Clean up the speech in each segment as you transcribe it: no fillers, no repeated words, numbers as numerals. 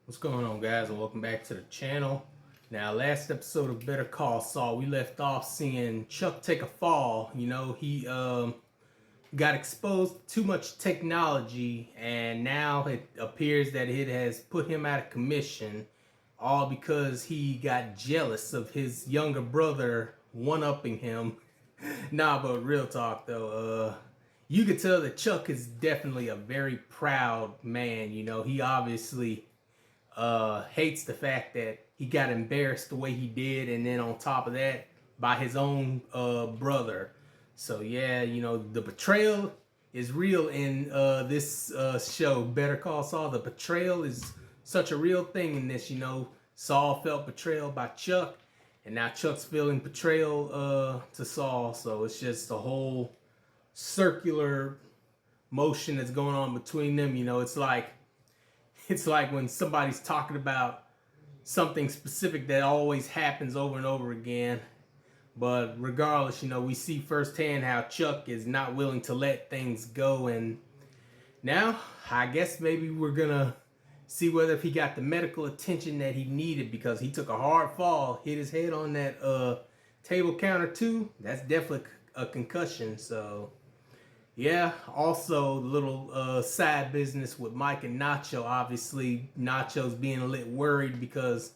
What's going on, guys, and welcome back to the channel. Now, last episode of Better Call Saul, we left off seeing Chuck take a fall. You know, he got exposed to too much technology, and now it appears that it has put him out of commission, all because he got jealous of his younger brother one-upping him. Nah, but real talk though, you could tell that Chuck is definitely a very proud man. You know, he obviously hates the fact that he got embarrassed the way he did, and then on top of that, by his own brother. So yeah, you know, the betrayal is real in this show, Better Call Saul. The betrayal is such a real thing in this. You know, Saul felt betrayal by Chuck, and now Chuck's feeling betrayal to Saul. So it's just a whole circular motion that's going on between them. You know, it's like when somebody's talking about something specific that always happens over and over again. But regardless, you know, we see firsthand how Chuck is not willing to let things go. And now, I guess maybe we're going to see whether if he got the medical attention that he needed, because he took a hard fall, hit his head on that table counter too. That's definitely a concussion. So yeah, also little side business with Mike and Nacho. Obviously, Nacho's being a little worried because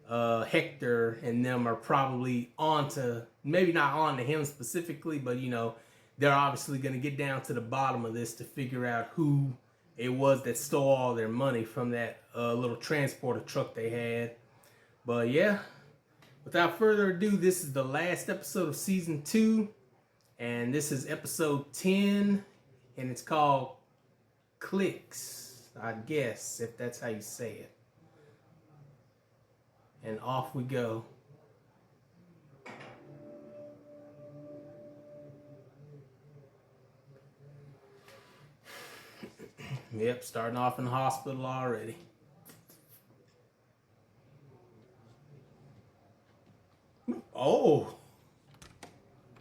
Hector and them are probably onto, maybe not onto him specifically, but you know, they're obviously going to get down to the bottom of this to figure out who it was that stole all their money from that little transporter truck they had. But yeah, without further ado, this is the last episode of season 2. And this is episode 10, and it's called Klicks, I guess, if that's how you say it. And off we go. Yep, starting off in the hospital already. Oh!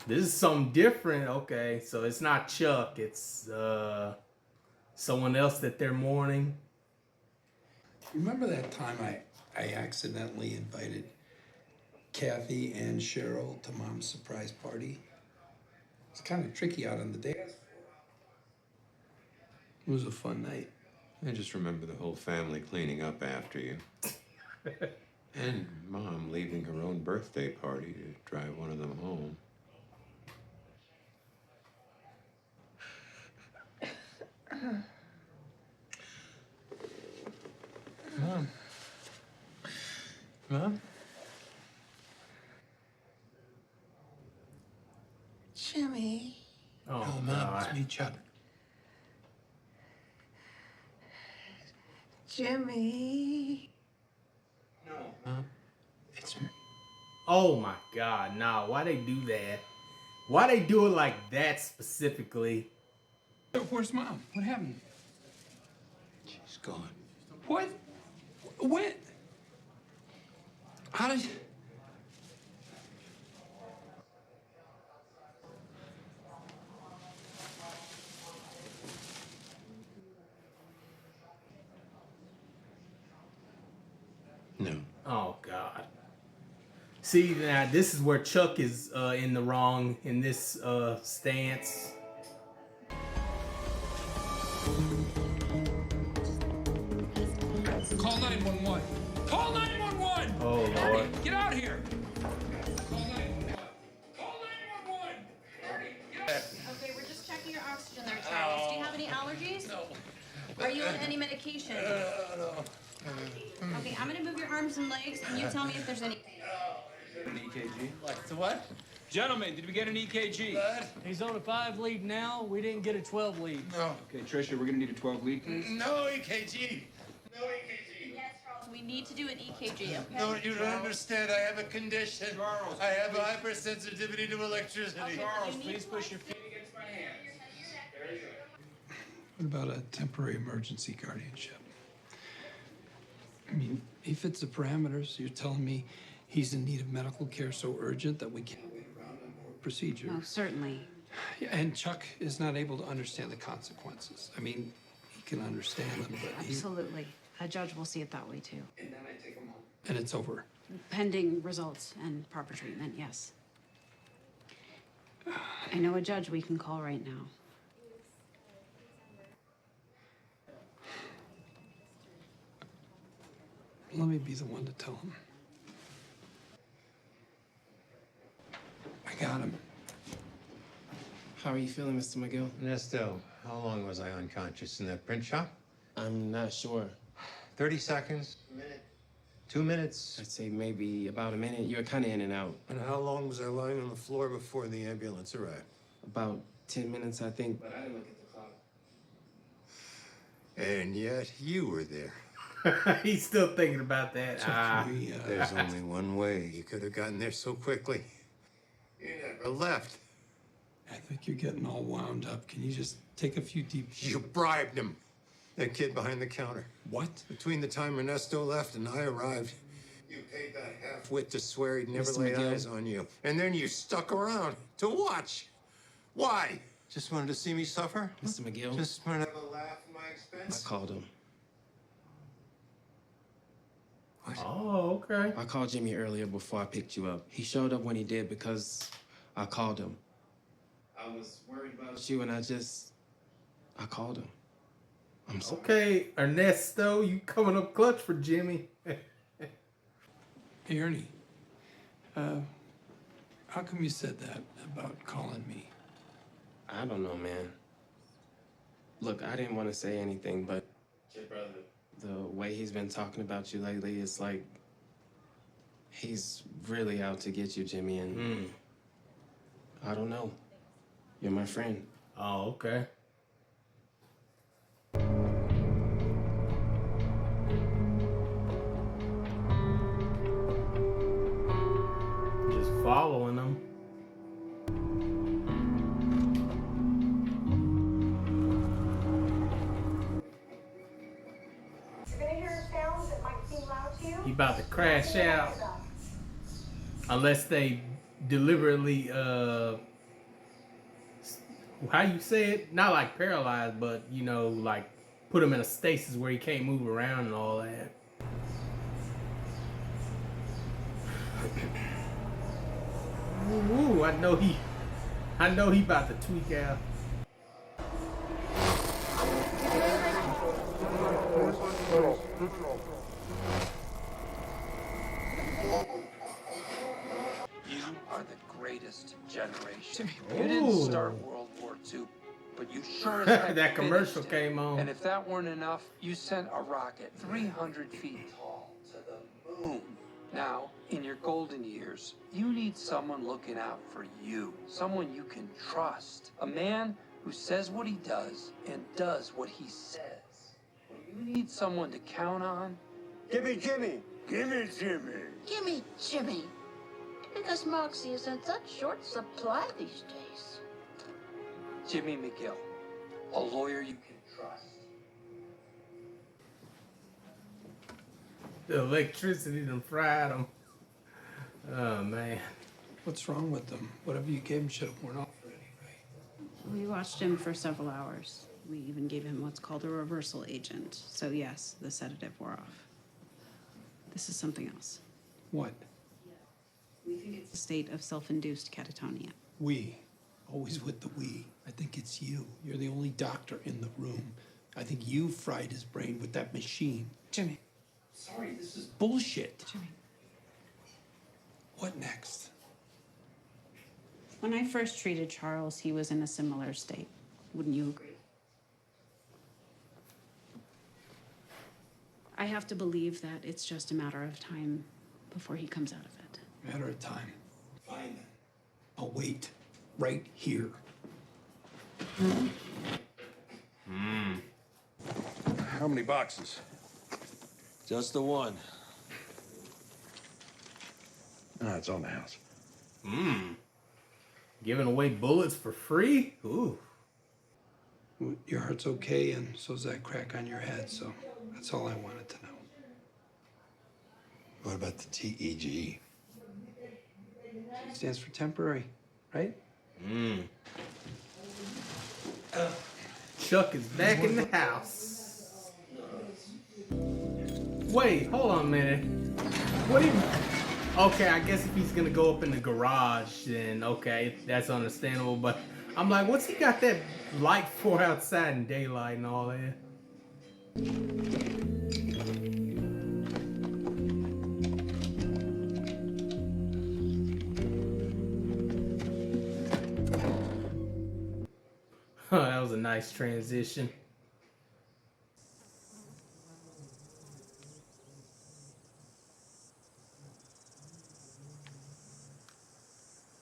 This is something different. Okay, so it's not Chuck. It's someone else that they're mourning. Remember that time I accidentally invited Kathy and Cheryl to Mom's surprise party? It's kind of tricky out on the dance floor. It was a fun night. I just remember the whole family cleaning up after you. And Mom leaving her own birthday party to drive one of them home. Mom. Mom? Jimmy. Oh, Oh, Mom, God. it's me, Chuck. Jimmy. No, Mom, it's me. Oh my God, nah, why they do that? Why they do it like that specifically? Where's Mom? What happened? She's gone. What? When? How did you... No. Oh God. See, now this is where Chuck is in the wrong in this stance. Call 911. Call 911! Oh Hurry, Lord. get out here! Call 911. Call 911! Hurry, get out. Okay, we're just checking your oxygen there, Charles. Do you have any allergies? No. Are you on any medication? No. Okay, I'm gonna move your arms and legs, and you tell me if there's any. An EKG? What's the what? Gentlemen, did we get an EKG? What? He's on a 5 lead now. We didn't get a 12 lead. No. Okay, Tricia, we're gonna need a 12 lead, please. No EKG. No EKG. Yes, Charles. We need to do an EKG, okay? No, you don't understand. I have a condition. Charles. I have a hypersensitivity to electricity. Okay, Charles, you need please to push like- your feet against my hand. Very good. What about a temporary emergency guardianship? I mean, he fits the parameters. You're telling me he's in need of medical care so urgent that we can't wait around on more procedures. Oh, certainly. Yeah, and Chuck is not able to understand the consequences. I mean, he can understand them, but he... Absolutely. A judge will see it that way too. And then I take him home. And it's over. Pending results and proper treatment, yes. I know a judge we can call right now. Let me be the one to tell him. I got him. How are you feeling, Mr. McGill? Ernesto, how long was I unconscious in that print shop? I'm not sure. 30 seconds? A minute? 2 minutes? I'd say maybe about a minute. You were kind of in and out. And how long was I lying on the floor before the ambulance arrived? About 10 minutes, I think. But I didn't look at the clock. And yet you were there. He's still thinking about that. There's only one way. You could have gotten there so quickly. You never left. I think you're getting all wound up. Can you just take a few deep... You bribed him. That kid behind the counter. What? Between the time Ernesto left and I arrived, you paid that half-wit to swear he'd never Mr. lay McGill. eyes on you. And then you stuck around to watch. Why? Just wanted to see me suffer? Mr. McGill, Just wanted to have a laugh at my I expense? called him. Oh, okay. I called Jimmy earlier before I picked you up. He showed up when he did because I called him. I was worried about you, and I called him. I'm sorry. Okay, Ernesto, you coming up clutch for Jimmy. Hey, Ernie. How come you said that about calling me? I don't know, man. Look, I didn't want to say anything, but your brother, the way he's been talking about you lately, it's like he's really out to get you, Jimmy, and I don't know. You're my friend. Oh, okay. Just following them. You're gonna hear sounds that might seem loud to you. He about to crash out. Unless they deliberately, how you say it? Not like paralyzed, but, you know, like put him in a stasis where he can't move around and all that. Ooh, I know he about to tweak out. You are the greatest generation. You didn't start World War II, but you sure as heck That commercial finished it. came on. And if that weren't enough, you sent a rocket 300 feet tall to the moon. Now, in your golden years, you need someone looking out for you. Someone you can trust. A man who says what he does and does what he says. When you need someone to count on, Give me Jimmy. Give me Jimmy. Gimme Jimmy. Because Moxie is in such short supply these days. Jimmy McGill. A lawyer you can trust. The electricity done fried him. Oh, man. What's wrong with them? Whatever you gave him should have worn off already, right? We watched him for several hours. We even gave him what's called a reversal agent. So yes, the sedative wore off. This is something else. What? We think it's a state of self-induced catatonia. We. Always with the we. I think it's you. You're the only doctor in the room. I think you fried his brain with that machine. Jimmy. Sorry, this is bullshit. Jimmy. What next? When I first treated Charles, he was in a similar state. Wouldn't you agree? I have to believe that it's just a matter of time before he comes out of it. Matter of time. Fine then. I'll wait. Right here. How many boxes? Just the one. Ah, it's on the house. Giving away bullets for free? Ooh. Your heart's okay, and so's that crack on your head, so that's all I wanted to know. What about the TEG? It stands for temporary, right? Chuck is back in the house. Wait, hold on a minute. What do you... Okay, I guess if he's gonna go up in the garage, then okay, that's understandable. But I'm like, what's he got that light for outside in daylight and all that? Huh, that was a nice transition.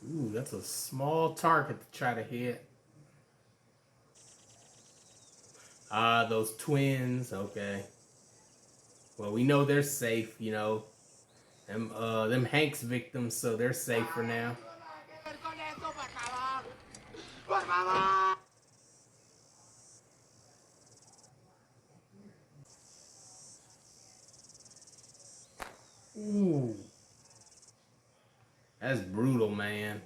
Ooh, that's a small target to try to hit. Ah, those twins. Okay. Well, we know they're safe, you know. Them Hanks victims, so they're safe for now. Ooh. That's brutal, man.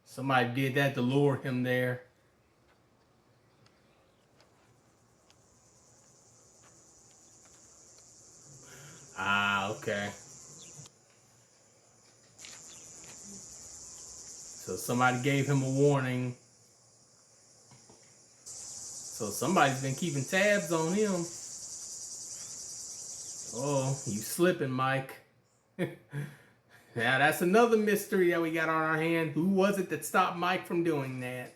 Somebody did that to lure him there. Ah, okay. So somebody gave him a warning. So somebody's been keeping tabs on him. Oh, you slipping, Mike. Now that's another mystery that we got on our hand. Who was it that stopped Mike from doing that?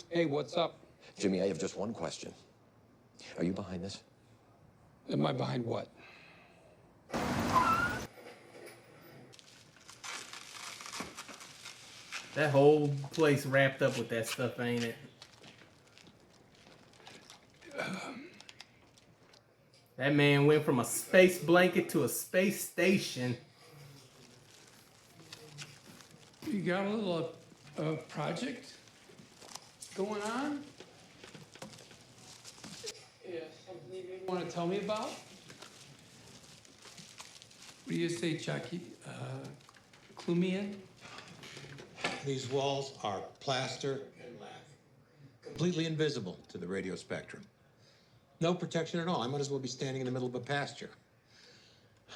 Hey, what's up? Jimmy, I have just one question. Are you behind this? Am I behind what? That whole place wrapped up with that stuff, ain't it? That man went from a space blanket to a space station. You got a little project going on? Yeah, something you want to tell me about? What do you say, Chucky? Clue me in? These walls are plaster and lath. Completely invisible to the radio spectrum. No protection at all. I might as well be standing in the middle of a pasture.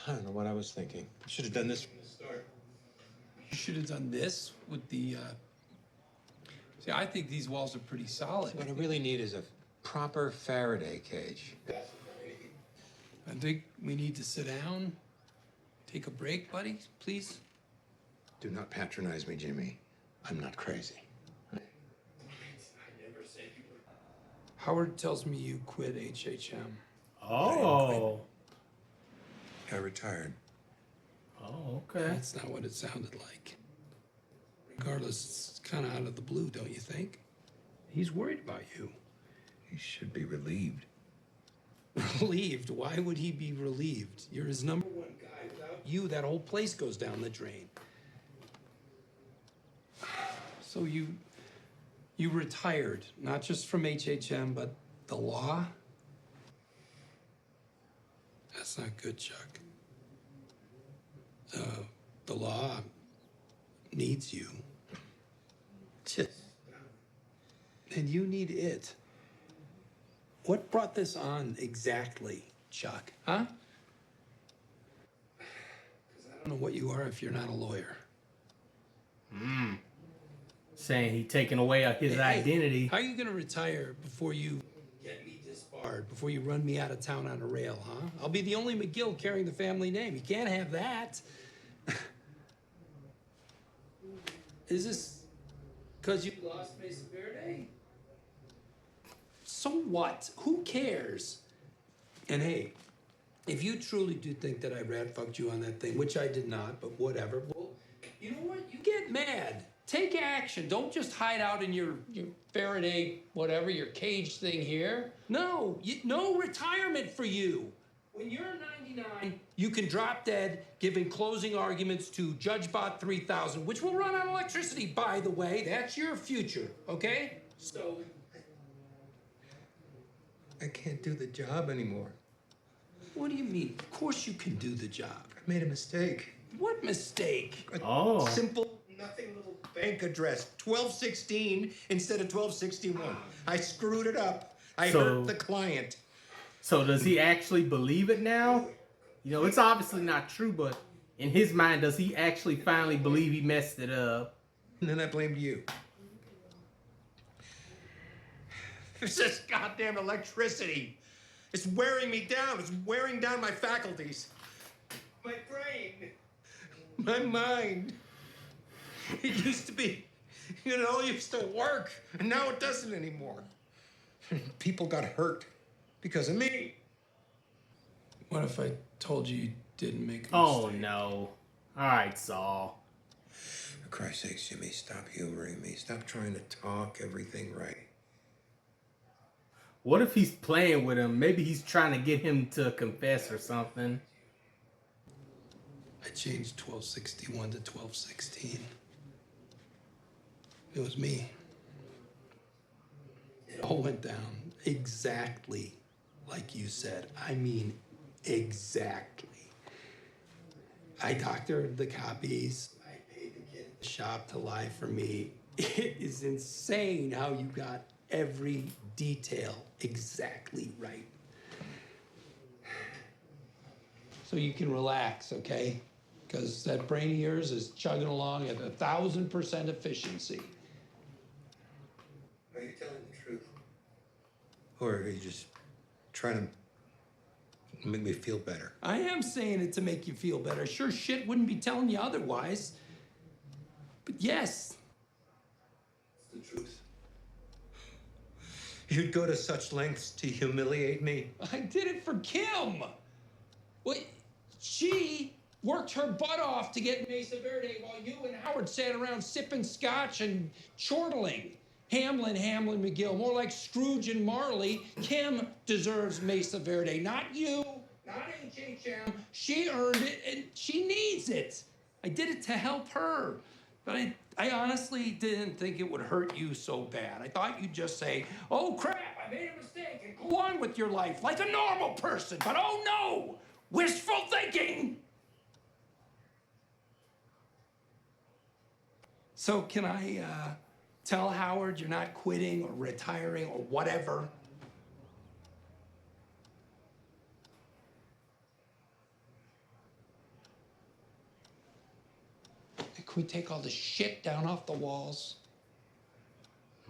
I don't know what I was thinking. Should have done this from the start. You should have done this with the, See, I think these walls are pretty solid. What I really need is a proper Faraday cage. I think we need to sit down, take a break, buddy, please. Do not patronize me, Jimmy. I'm not crazy. Howard tells me you quit HHM. Oh. I retired. Oh, okay. That's not what it sounded like. Regardless, it's kind of out of the blue, don't you think? He's worried about you. He should be relieved. Relieved? Why would he be relieved? You're his number one guy. Without you, that whole place goes down the drain. So you retired, not just from HHM, but the law? That's not good, Chuck. The law needs you. And you need it. What brought this on exactly, Chuck? Huh? Because I don't know what you are if you're not a lawyer. Saying he taking away his identity. How are you gonna retire before you get me disbarred, before you run me out of town on a rail, huh? I'll be the only McGill carrying the family name. You can't have that. Is this because you lost Mesa Verde? So what? Who cares? And hey, if you truly do think that I rat-fucked you on that thing, which I did not, but whatever, well, you know what? You get mad. Take action. Don't just hide out in your Faraday, whatever, your cage thing here. No, no retirement for you. When you're 99, you can drop dead giving closing arguments to JudgeBot 3000, which will run on electricity, by the way. That's your future, okay? So... I can't do the job anymore. What do you mean? Of course you can do the job. I made a mistake. What mistake? Oh. Simple, nothing little bank address. 1216 instead of 1261. I screwed it up. I hurt the client. So does he actually believe it now? You know, it's obviously not true, but in his mind, does he actually finally believe he messed it up? And then I blamed you. It's this goddamn electricity. It's wearing me down. It's wearing down my faculties. My brain. My mind. It used to be, it all used to work, and now it doesn't anymore. People got hurt because of me. What if I told you you didn't make a mistake? Oh, no. All right, Saul. For Christ's sakes, Jimmy, stop humoring me. Stop trying to talk everything right. What if he's playing with him? Maybe he's trying to get him to confess or something. I changed 1261 to 1216. It was me. It all went down exactly like you said. I mean, exactly. I doctored the copies. I paid the kid at the shop to lie for me. It is insane how you got every detail exactly right. So you can relax, okay? Because that brain of yours is chugging along at 1,000% efficiency. Are you telling the truth? Or are you just trying to make me feel better? I am saying it to make you feel better. Sure shit wouldn't be telling you otherwise. But yes. It's the truth. You'd go to such lengths to humiliate me? I did it for Kim. Well, she worked her butt off to get Mesa Verde while you and Howard sat around sipping scotch and chortling. Hamlin, McGill, more like Scrooge and Marley. Kim deserves Mesa Verde, not you, not HHM. She earned it and she needs it. I did it to help her. But I honestly didn't think it would hurt you so bad. I thought you'd just say, oh crap, I made a mistake, and go on with your life like a normal person. But oh no, wishful thinking. So can I tell Howard you're not quitting or retiring or whatever? Can we take all the shit down off the walls?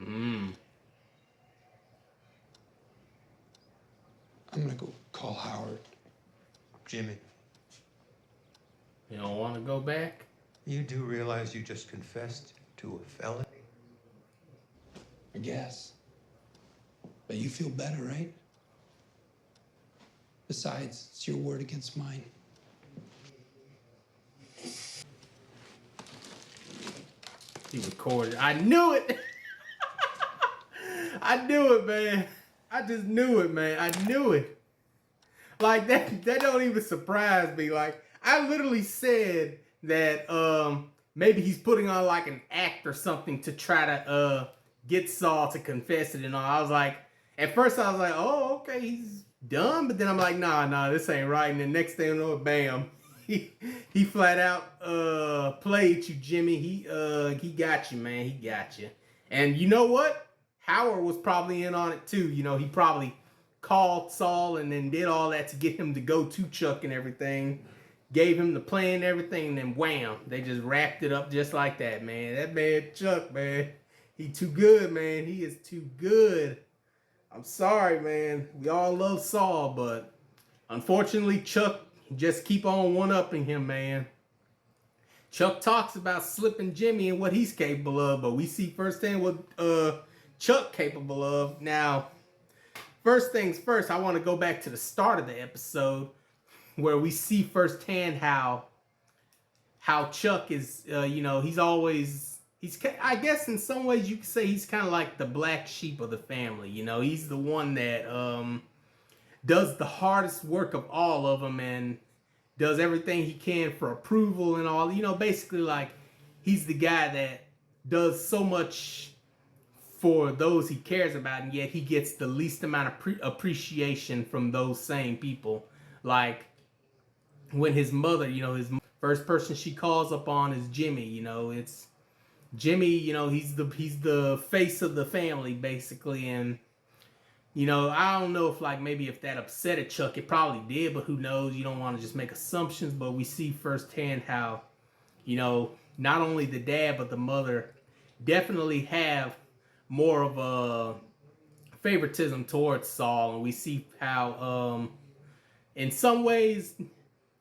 I'm gonna go call Howard. Jimmy. You don't want to go back? You do realize you just confessed to a felony? I guess. But you feel better, right? Besides, it's your word against mine. He recorded. I knew it! I knew it, man. I just knew it, man. I knew it. Like, that don't even surprise me. Like, I literally said that maybe he's putting on like an act or something to try to get Saul to confess it and all. I was like, at first I was like, oh, okay, he's done. But then I'm like, nah, this ain't right. And the next thing I know, bam. He flat out played you, Jimmy. He got you, man. He got you. And you know what? Howard was probably in on it too. You know, he probably called Saul and then did all that to get him to go to Chuck and everything. Gave him the plan and everything, and then wham, they just wrapped it up just like that, man. That man, Chuck, man, he too good, man. He is too good. I'm sorry, man. We all love Saul, but unfortunately, Chuck just keep on one-upping him, man. Chuck talks about slipping Jimmy and what he's capable of, but we see firsthand what Chuck capable of. Now, first things first, I want to go back to the start of the episode where we see firsthand how Chuck is, you know, I guess in some ways you could say he's kind of like the black sheep of the family. You know, he's the one that does the hardest work of all of them and does everything he can for approval and all. You know, basically like he's the guy that does so much for those he cares about, and yet he gets the least amount of appreciation from those same people. Like when his mother, you know, first person she calls upon is Jimmy. You know, it's Jimmy. You know, he's the face of the family basically, and you know, I don't know if like maybe if that upsetted Chuck, it probably did, but who knows? You don't want to just make assumptions, but we see firsthand how, you know, not only the dad but the mother definitely have more of a favoritism towards Saul, and we see how in some ways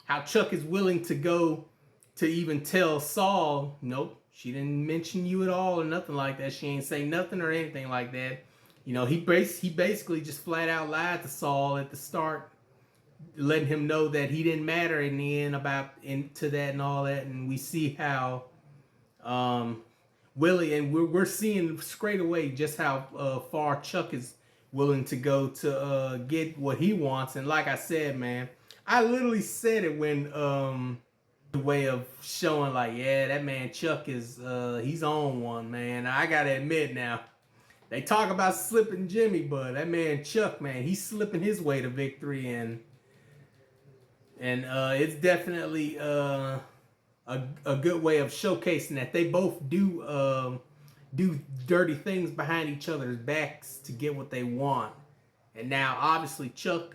how Chuck is willing to go to even tell Saul, nope, she didn't mention you at all or nothing like that. She ain't say nothing or anything like that. You know, he basically just flat out lied to Saul at the start, letting him know that he didn't matter in the end about into that and all that. And we see how Willie, and we're seeing straight away just how far Chuck is willing to go to get what he wants. And like I said, man, I literally said it when the way of showing like, yeah, that man Chuck is he's on one, man. I gotta admit now. They talk about slipping Jimmy, but that man Chuck, man, he's slipping his way to victory, and it's definitely a good way of showcasing that they both do dirty things behind each other's backs to get what they want. And now, obviously, Chuck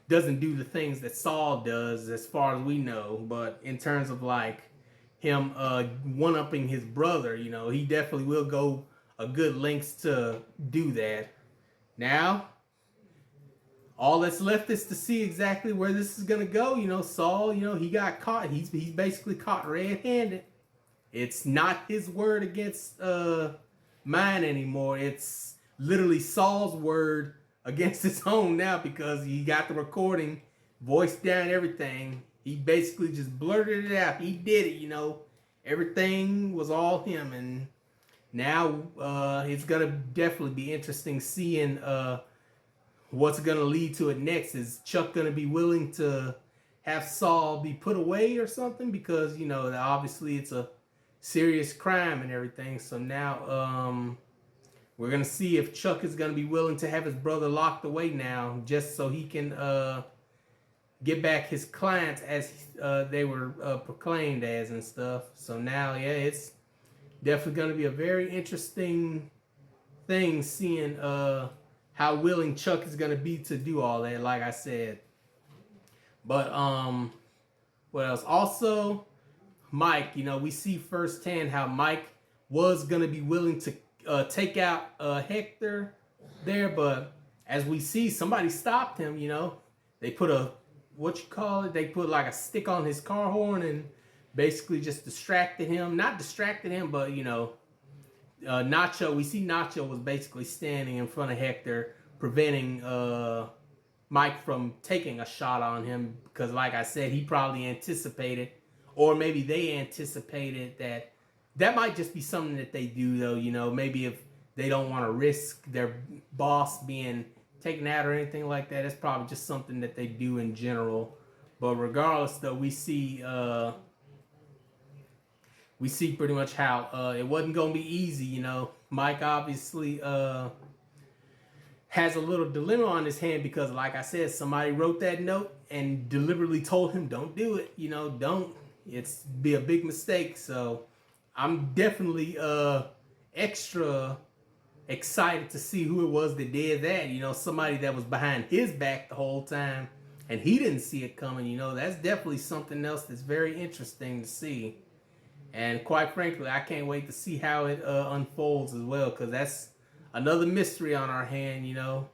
doesn't do the things that Saul does, as far as we know. But in terms of like him one-upping his brother, you know, he definitely will go a good lengths to do that. Now, all that's left is to see exactly where this is gonna go. You know, Saul, you know, he got caught. He's basically caught red-handed. It's not his word against mine anymore. It's literally Saul's word against his own now, because he got the recording, voiced down everything. He basically just blurted it out. He did it, you know. Everything was all him, and now it's gonna definitely be interesting seeing what's gonna lead to it next. Is Chuck gonna be willing to have Saul be put away or something? Because, you know, obviously it's a serious crime and everything. So now we're gonna see if Chuck is gonna be willing to have his brother locked away now, just so he can get back his clients as they were proclaimed as and stuff. So now, yeah, it's definitely going to be a very interesting thing seeing how willing Chuck is going to be to do all that, like I said. But what else? Also, Mike, you know, we see firsthand how Mike was going to be willing to take out Hector there, but as we see, somebody stopped him, you know. They put they put like a stick on his car horn and basically just distracted him. Not distracted him, but, you know, Nacho, we see Nacho was basically standing in front of Hector, preventing Mike from taking a shot on him, because like I said, he probably anticipated, or maybe they anticipated that might just be something that they do, though, you know. Maybe if they don't want to risk their boss being taken out or anything like that, it's probably just something that they do in general. But regardless, though, we see pretty much how it wasn't going to be easy, you know. Mike obviously has a little dilemma on his hand because, like I said, somebody wrote that note and deliberately told him, don't do it, you know, don't. It's be a big mistake. So I'm definitely extra excited to see who it was that did that. You know, somebody that was behind his back the whole time and he didn't see it coming. You know, that's definitely something else that's very interesting to see. And quite frankly, I can't wait to see how it unfolds as well, because that's another mystery on our hand, you know.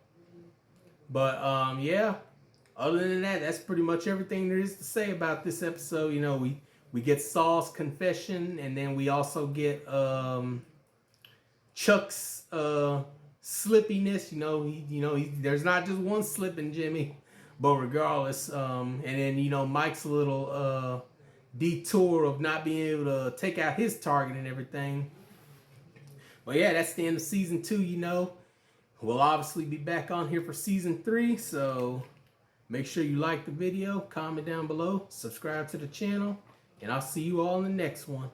But yeah, other than that, that's pretty much everything there is to say about this episode. You know, we get Saul's confession, and then we also get Chuck's slippiness. You know, there's not just one slipping Jimmy, but regardless, and then, you know, Mike's little detour of not being able to take out his target and everything. But yeah, that's the end of season 2. You know, we'll obviously be back on here for season 3, so make sure you like the video, comment down below, subscribe to the channel, and I'll see you all in the next one.